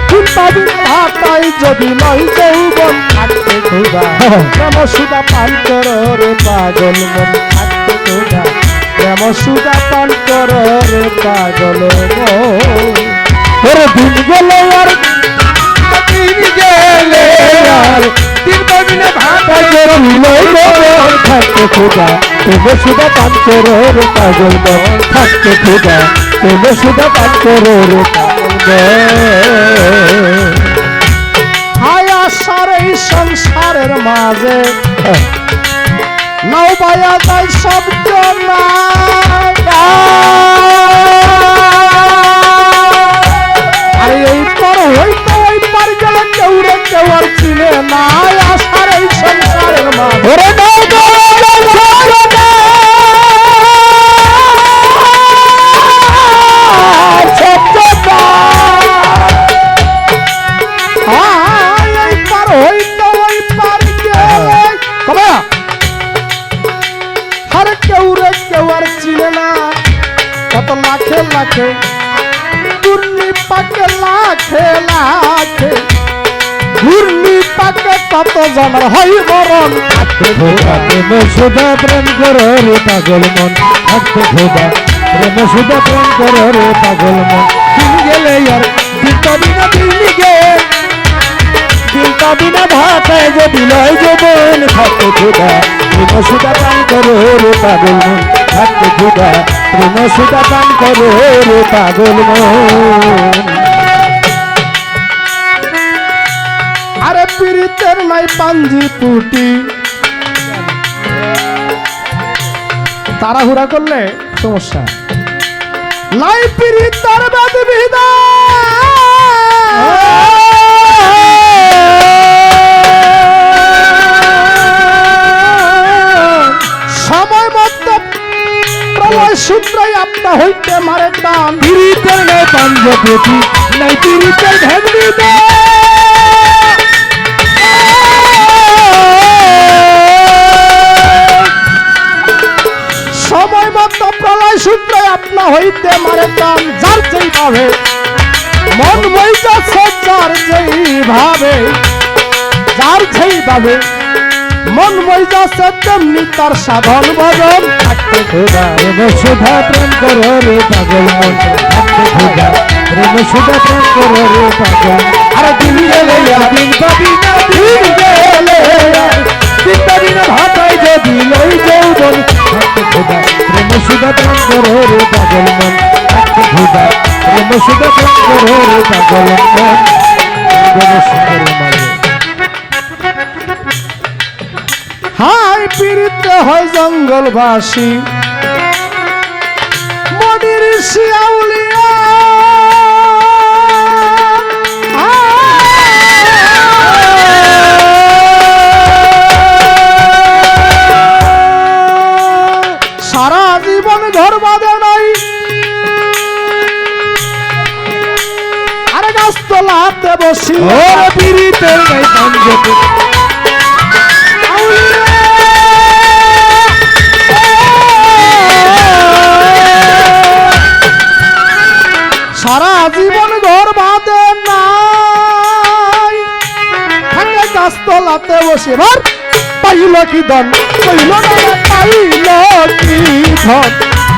দিন পাবি না ভাতাই যদি লয় যৌবন থাকতে খোদা প্রেম সুদা পান কর রে পাগল মন থাকতে খোদা প্রেম সুদা পান কর রে পাগল মন ওরে দিন গেলে আর দিন গেলে আর দিন পাবি না ভাতাই যদি লয় যৌবন থাকতে খোদা প্রেম সুদা পান কর রে পাগল মন থাকতে খোদা প্রেম সুদা পান কর রে পাগল মন হায় আশার এই সংসারের মাঝে নাও বায়া যায় সব জনা আরে এই পর হইতো ওই পার গেলে কেউ রে কেউ আর চিনে না আশার এই সংসারের মাঝে কত লাখে লাখে ঘূর্ণি পাকে লাখে লাখে ঘূর্ণি পাকে কত জনের হয় মরণ প্রেম সুধা প্রেম করো রে পাগল মন থাকতে খোদা প্রেম সুধা প্রেম করো রে পাগল মন দিন গেলে আর দিন পাবি না দিন গে দিন পাবি না ভাতায় যদি লয় যৌবন থাকতে খোদা প্রেম সুধা প্রেম করো রে পাগল মন থাকতে খোদা প্রেম সুধা পান করো রে পাগল মন আরে পীড়িতের নাই পাঞ্জি পুটি তাড়াহুড়া করলে সমস্যা নাই পীড়িতের বাদ সময় মতো প্রলয় সূত্রাই আপনা হইতে মারে টান পীড়িতের নাই পাঞ্জপুটি নাই পীড়িতের ভেদনি সময় মতো প্রলয় সূত্রাই আপনা হইতে মারে টান যার যেই ভাবে মন বইতাছে যার যেই ভাবে যার যেই ভাবে মন বইতাছে তেমনি তার সাধন ভজন থাকতে খোদা প্রেম সুধা প্রেম করো রে পাগল মন থাকতে খোদা প্রেম সুধা প্রেম করো রে পাগল আরে দিন গেলে দিন পাবি না দিন গেলে দিন পাবি না ভাতাই যদি লই যৌবন থাকতে খোদা প্রেম সুধা প্রেম করো রে পাগল মন থাকতে খোদা প্রেম সুধা প্রেম করো রে পাগল মন হাই পীড়িতে হয় জঙ্গলবাসী মনির শিয়াউলিয়া সারা জীবন ঘর বাঁধে নাই আরে গাছতলাতে বসি পীড়িতে নাই পাঞ্জপুটি সারা জীবন ঘর বাঁধে নাই থাকে গাছতলাতে বসে এবার পাইল কি ধন কইল না রে পাইল কি ধন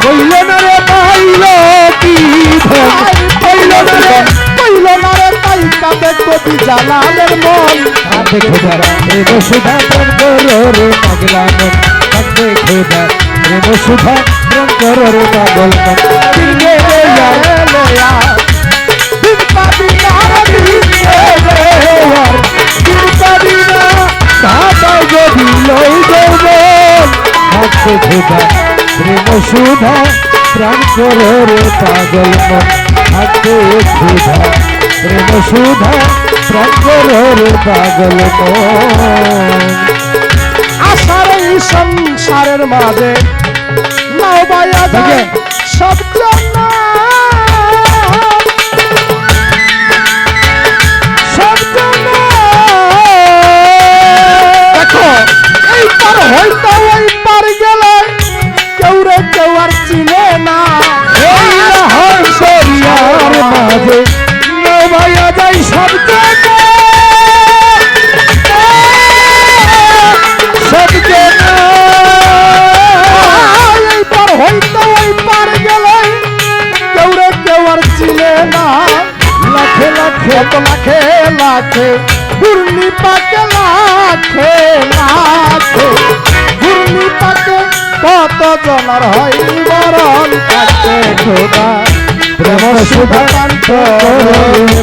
কইল না রে পাইল কি ধন কইল না রে তাই কাঁদে কবি জালালের মন কাঁদে খোদা প্রেম সুধা প্রেম করো রে পাগলা মন কাঁদে খোদা প্রেম সুধা প্রেম করো রে পাগল মন দিন গেলে দিন পাবি না দিন পাবি না ভাতায় যদি লই যৌবন থাকতে খোদা প্রেম সুধা প্রেম করো রে পাগল মন থাকতে খোদা প্রেম সুধা প্রেম করো রে পাগল মন আশার এই সংসারের মাঝে নাও বায়া যায় সব জনা সব জনা দেখো এই পার হইতো ওই পার গেলে কেউ রে কেউ আর চিনে না হয় শরিয়ার মাঝে নাও বায়া যায় সব এই পার হইতে ওই পার গেলে কেউ রে কেউ আর চিনে না। লাখে লাখে তো লাখে লাখে ঘূর্ণি পাকে লাখে লাখে ঘূর্ণি পাকে কত জনার হয় বরণ থাকে খোদা প্রেম সুধা কান্ত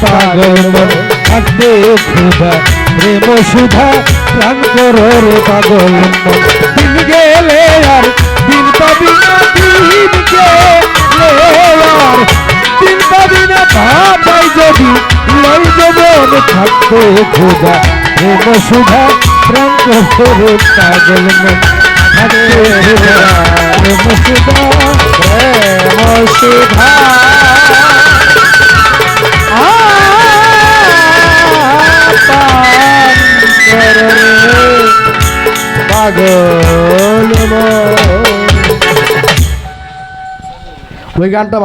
পাগল মন থাকে খোদা প্রেম সুধা প্রাণ করো রে পাগল মন। দিন গেলে আর দিন পাবি না দিন গেলে আর দিন পাবি না ভাবাই যদি লই জীবন থাকতে খোদা প্রেম সুধা প্রাণ করো রে পাগল মন থাকে খোদা প্রেম সুধা প্রেম সুধা পাগল ওই গানটা